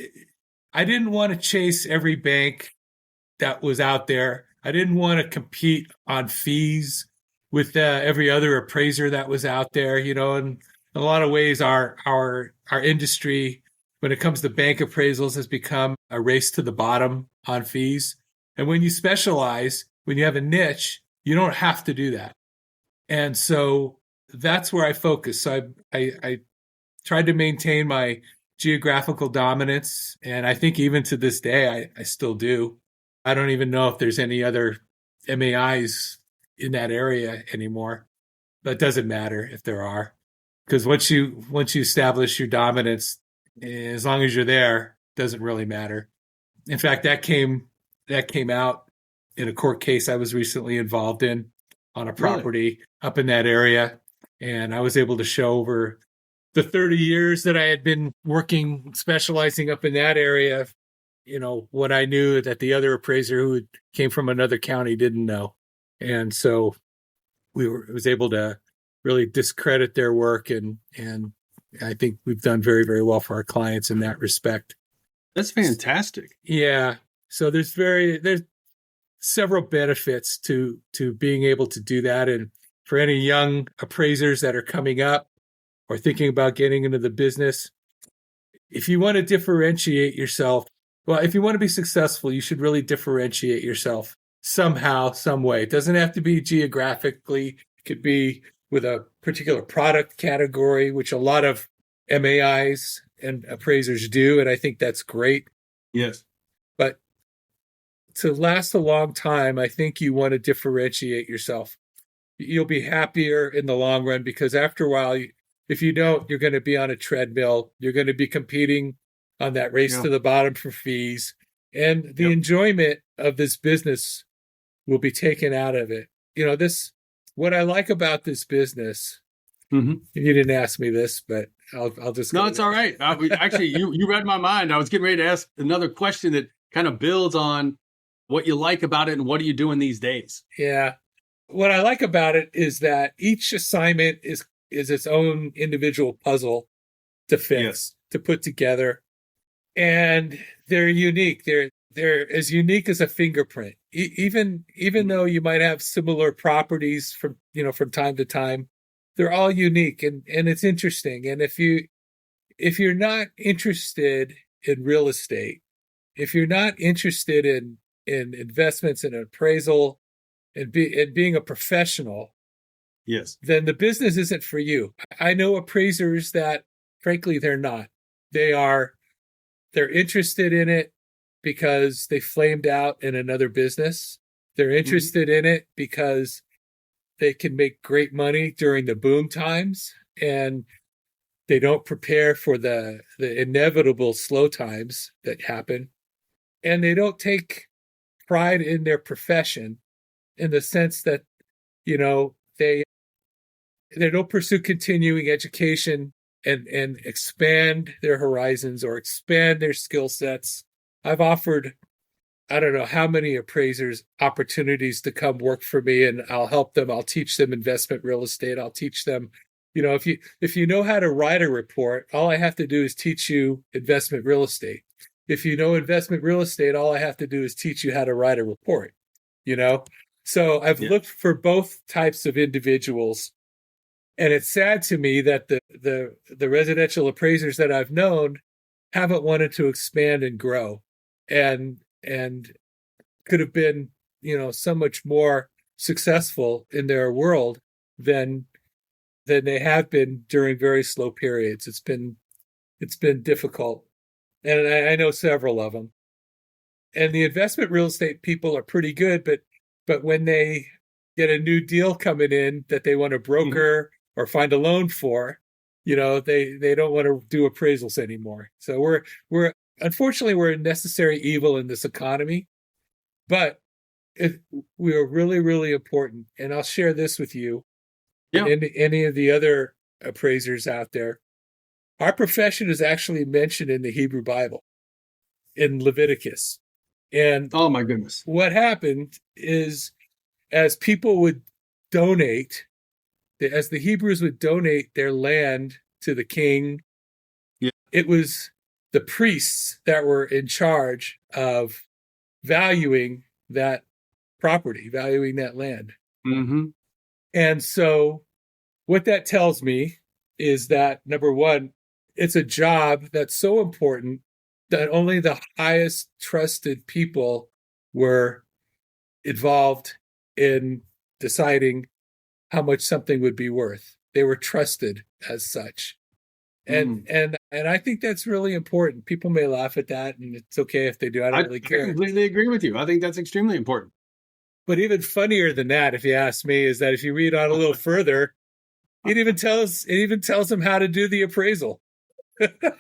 I didn't want to chase every bank that was out there. I didn't want to compete on fees with every other appraiser that was out there. In a lot of ways, our industry, when it comes to bank appraisals, has become a race to the bottom on fees. And when you specialize, when you have a niche, you don't have to do that. And so that's where I focus. So I tried to maintain my geographical dominance. And I think even to this day, I still do. I don't even know if there's any other MAIs in that area anymore, but it doesn't matter if there are, because once you establish your dominance, as long as you're there, it doesn't really matter. In fact, that came out in a court case I was recently involved in on a property up in that area. And I was able to show over the 30 years that I had been working, specializing up in that area, what I knew that the other appraiser who came from another county didn't know. And so I was able to really discredit their work. And I think we've done very, very well for our clients in that respect. That's fantastic. Yeah. So there's several benefits to being able to do that. And for any young appraisers that are coming up or thinking about getting into the business, if you want to differentiate yourself, well, if you want to be successful, you should really differentiate yourself somehow, some way. It doesn't have to be geographically. It could be with a particular product category, which a lot of MAIs and appraisers do. And I think that's great. Yes. But to last a long time, I think you want to differentiate yourself. You'll be happier in the long run, because after a while, if you don't, you're going to be on a treadmill. You're going to be competing on that race to the bottom for fees. And the enjoyment of this business will be taken out of it. What I like about this business, and you didn't ask me this, but I'll just... No, it's all right. Actually, you read my mind. I was getting ready to ask another question that kind of builds on what you like about it and what are you doing these days? Yeah. What I like about it is that each assignment is its own individual puzzle to fix, to put together. And they're unique. They're as unique as a fingerprint. Even though you might have similar properties from time to time, they're all unique, and it's interesting. And if you're not interested in real estate, if you're not interested in investments and appraisal and being a professional, then the business isn't for you. I know appraisers that, frankly, they're not. They're interested in it. because they flamed out in another business. They're interested in it because they can make great money during the boom times, and they don't prepare for the inevitable slow times that happen. And they don't take pride in their profession in the sense that, they don't pursue continuing education and expand their horizons or expand their skill sets. I've offered, I don't know how many appraisers opportunities to come work for me, and I'll help them. I'll teach them investment real estate. I'll teach them, if you know how to write a report, all I have to do is teach you investment real estate. If you know investment real estate, all I have to do is teach you how to write a report, So I've looked for both types of individuals. And it's sad to me that the residential appraisers that I've known haven't wanted to expand and grow, and could have been, so much more successful in their world than they have been during very slow periods. It's been difficult, and I know several of them. And the investment real estate people are pretty good, but when they get a new deal coming in that they want to broker or find a loan for, they don't want to do appraisals anymore. So we're unfortunately we're a necessary evil in this economy, but we are really, really important. And I'll share this with you and any of the other appraisers out there. Our profession is actually mentioned in the Hebrew Bible, in Leviticus. And oh my goodness, what happened is, as people would donate, as the Hebrews would donate their land to the king, it was the priests that were in charge of valuing that property, valuing that land. And so what that tells me is that, number one, it's a job that's so important that only the highest trusted people were involved in deciding how much something would be worth. They were trusted as such. And I think that's really important. People may laugh at that, and it's okay if they do. I don't really care. I completely agree with you. I think that's extremely important. But even funnier than that, if you ask me, is that if you read on a little further, it even tells them how to do the appraisal.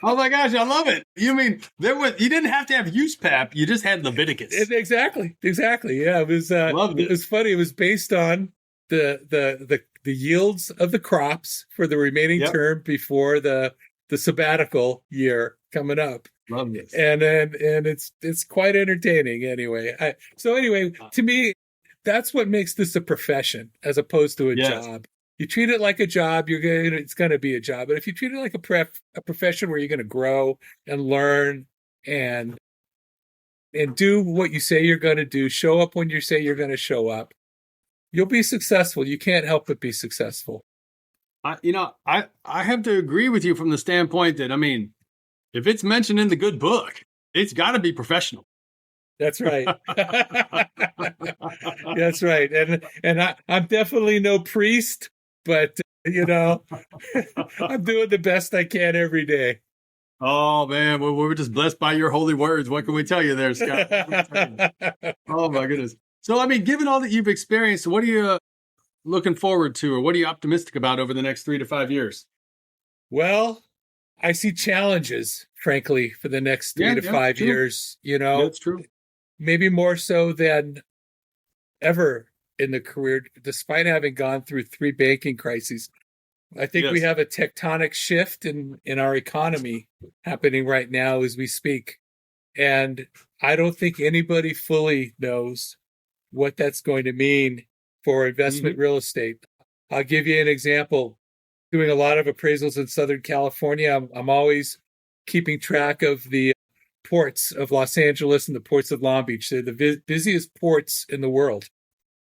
Oh my gosh, I love it. You mean you didn't have to have USPAP, you just had Leviticus. Exactly. Yeah, it was funny. It was based on the yields of the crops for the remaining term before the sabbatical year coming up. Love this. And it's quite entertaining anyway. To me, that's what makes this a profession as opposed to a job. You treat it like a job, it's going to be a job. But if you treat it like a profession where you're going to grow and learn and do what you say you're going to do, show up when you say you're going to show up, you'll be successful. You can't help but be successful. I have to agree with you from the standpoint that, if it's mentioned in the good book, it's got to be professional. That's right. That's right. And I'm definitely no priest, but, I'm doing the best I can every day. Oh, man. Well, we're just blessed by your holy words. What can we tell you there, Scott? Oh, my goodness. So, given all that you've experienced, what are you looking forward to, or what are you optimistic about over the next 3 to 5 years? Well, I see challenges, frankly, for the next 3 to 5 years. That's true. Maybe more so than ever in the career, despite having gone through 3 banking crises. I think we have a tectonic shift in our economy happening right now as we speak. And I don't think anybody fully knows what that's going to mean for investment real estate. I'll give you an example. Doing a lot of appraisals in Southern California, I'm always keeping track of the ports of Los Angeles and the ports of Long Beach. They're the busiest ports in the world.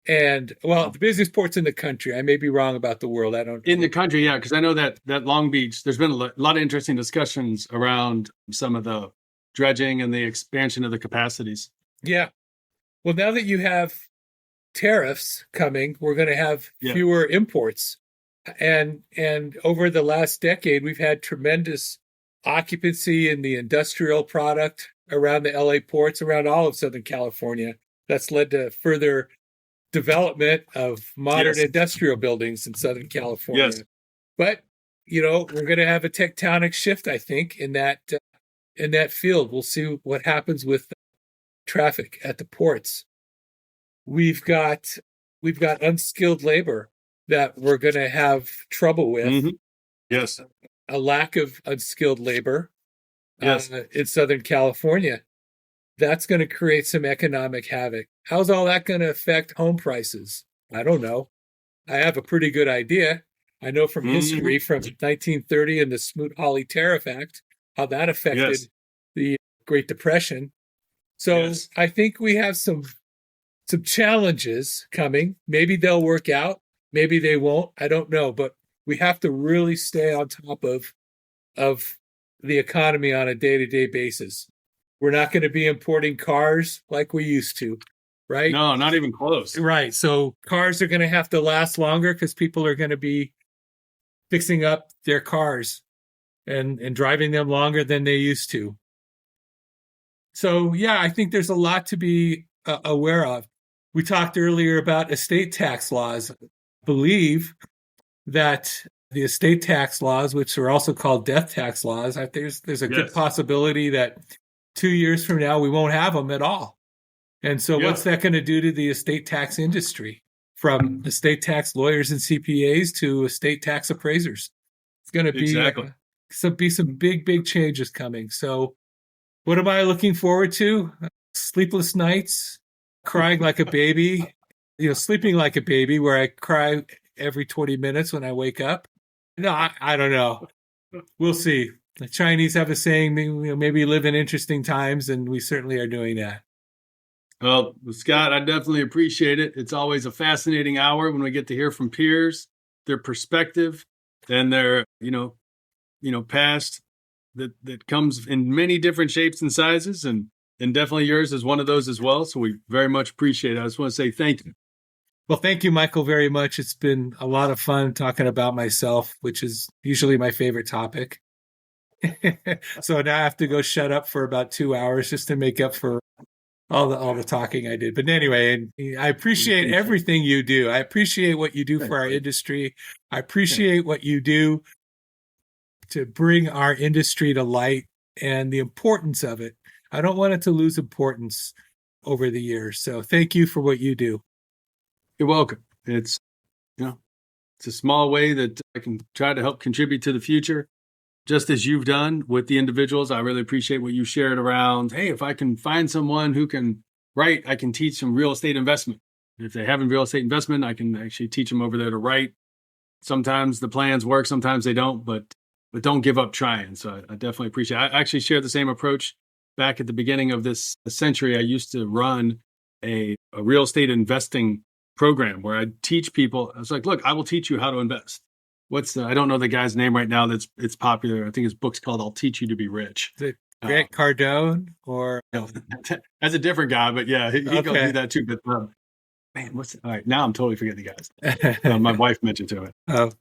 And, the busiest ports in the country. I may be wrong about the world. I don't. In the country, yeah, because I know that Long Beach, there's been a lot of interesting discussions around some of the dredging and the expansion of the capacities. Yeah. Well, now that you have tariffs coming, we're going to have fewer imports. And over the last decade, we've had tremendous occupancy in the industrial product around the LA ports, around all of Southern California. That's led to further development of modern industrial buildings in Southern California. Yes. But, we're going to have a tectonic shift, I think, in that field. We'll see what happens with traffic at the ports. We've got unskilled labor that we're going to have trouble with. Mm-hmm. Yes. A lack of unskilled labor yes. In Southern California. That's going to create some economic havoc. How's all that going to affect home prices? I don't know. I have a pretty good idea. I know from history from 1930 and the Smoot-Hawley Tariff Act, how that affected the Great Depression. So I think we have some challenges coming. Maybe they'll work out. Maybe they won't. I don't know. But we have to really stay on top of the economy on a day-to-day basis. We're not going to be importing cars like we used to, right? No, not even close. Right. So cars are going to have to last longer because people are going to be fixing up their cars and driving them longer than they used to. So, I think there's a lot to be aware of. We talked earlier about estate tax laws. I believe that the estate tax laws, which are also called death tax laws, there's a good possibility that 2 years from now, we won't have them at all. And so what's that going to do to the estate tax industry, from estate tax lawyers and CPAs to estate tax appraisers? It's going to be some big changes coming. So what am I looking forward to? Sleepless nights, crying like a baby, sleeping like a baby, where I cry every 20 minutes when I wake up. No, I don't know. We'll see. The Chinese have a saying, maybe live in interesting times, and we certainly are doing that. Well, Scott, I definitely appreciate it. It's always a fascinating hour when we get to hear from peers, their perspective, and their, past that comes in many different shapes and sizes, and definitely yours is one of those as well. So we very much appreciate it. I just want to say thank you. Well, thank you, Michael, very much. It's been a lot of fun talking about myself, which is usually my favorite topic. So now I have to go shut up for about 2 hours just to make up for all the talking I did. But anyway, I appreciate everything you do. I appreciate what you do for our industry. I appreciate what you do to bring our industry to light and the importance of it. I don't want it to lose importance over the years. So thank you for what you do. You're welcome. It's a small way that I can try to help contribute to the future. Just as you've done with the individuals, I really appreciate what you shared around, hey, if I can find someone who can write, I can teach them real estate investment. If they have real estate investment, I can actually teach them over there to write. Sometimes the plans work, sometimes they don't, but don't give up trying. So I definitely appreciate it. I actually share the same approach. Back at the beginning of this century, I used to run a real estate investing program where I'd teach people. I was like, look, I will teach you how to invest. I don't know the guy's name right now it's popular. I think his book's called I'll Teach You to Be Rich. Is it Grant Cardone or? No, that's a different guy, but he can do that too. But man, all right, now I'm totally forgetting the guys. My wife mentioned to it. Oh.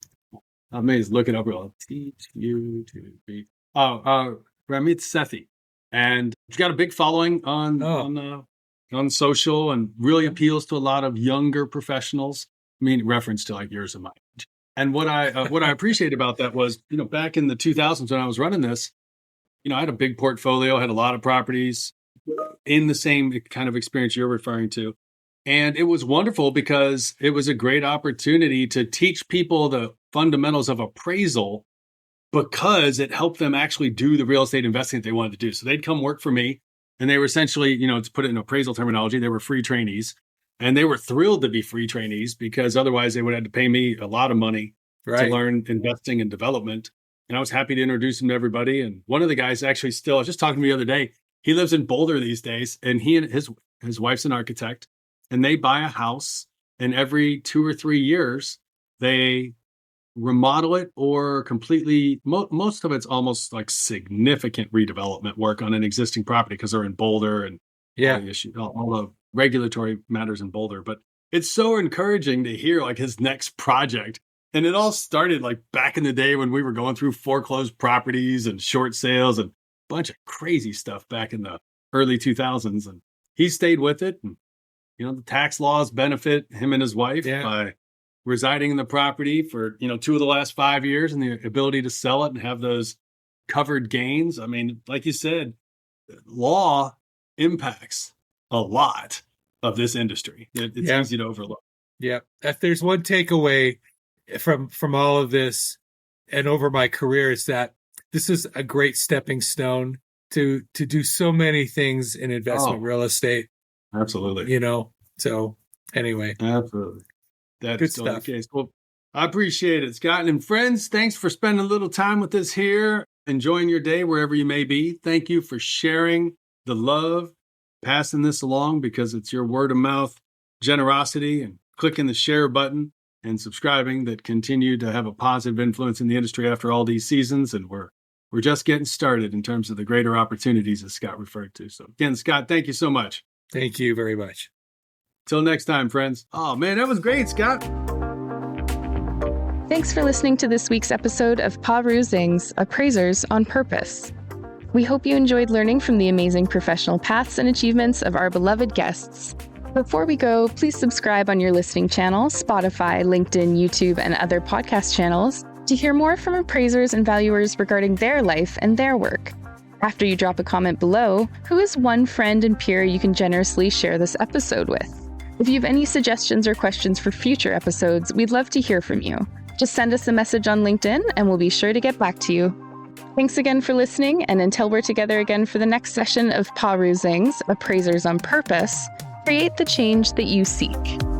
I may just look it up real. I'll teach you to be. Ramit Sethi. And he's got a big following on social and really appeals to a lot of younger professionals. I mean, reference to like yours and mine. And what I appreciate about that was, back in the 2000s when I was running this, I had a big portfolio, had a lot of properties in the same kind of experience you're referring to. And it was wonderful because it was a great opportunity to teach people the fundamentals of appraisal because it helped them actually do the real estate investing that they wanted to do. So they'd come work for me and they were essentially, to put it in appraisal terminology, they were free trainees. And they were thrilled to be free trainees because otherwise they would have to pay me a lot of money to learn investing and development. And I was happy to introduce them to everybody. And one of the guys actually I was just talking to me the other day. He lives in Boulder these days, and he and his wife's an architect, and they buy a house, and every 2 or 3 years they remodel it or completely. Most of it's almost like significant redevelopment work on an existing property because they're in Boulder and all the regulatory matters in Boulder. But it's so encouraging to hear like his next project And it all started like back in the day when we were going through foreclosed properties and short sales and a bunch of crazy stuff back in the early 2000s. And he stayed with it. And, the tax laws benefit him and his wife by residing in the property for, 2 of the last 5 years and the ability to sell it and have those covered gains. I mean, like you said, law impacts a lot of this industry. It's easy to overlook. Yeah. If there's one takeaway from all of this and over my career, is that this is a great stepping stone to do so many things in investment real estate. Absolutely. So anyway. Absolutely. That's still the case. Well, I appreciate it, Scott. And friends, thanks for spending a little time with us here, enjoying your day wherever you may be. Thank you for sharing the love, passing this along, because it's your word of mouth generosity and clicking the share button and subscribing that continue to have a positive influence in the industry after all these seasons. And we're just getting started in terms of the greater opportunities that Scott referred to. So again, Scott, thank you so much. Thank you very much. Till next time, friends. Oh man, that was great, Scott. Thanks for listening to this week's episode of Appraisers, Appraisers on Purpose. We hope you enjoyed learning from the amazing professional paths and achievements of our beloved guests. Before we go, please subscribe on your listening channel, Spotify, LinkedIn, YouTube, and other podcast channels to hear more from appraisers and valuers regarding their life and their work. After you drop a comment below, who is one friend and peer you can generously share this episode with? If you have any suggestions or questions for future episodes, we'd love to hear from you. Just send us a message on LinkedIn and we'll be sure to get back to you. Thanks again for listening, and until we're together again for the next session of Appraisers on Purpose, create the change that you seek.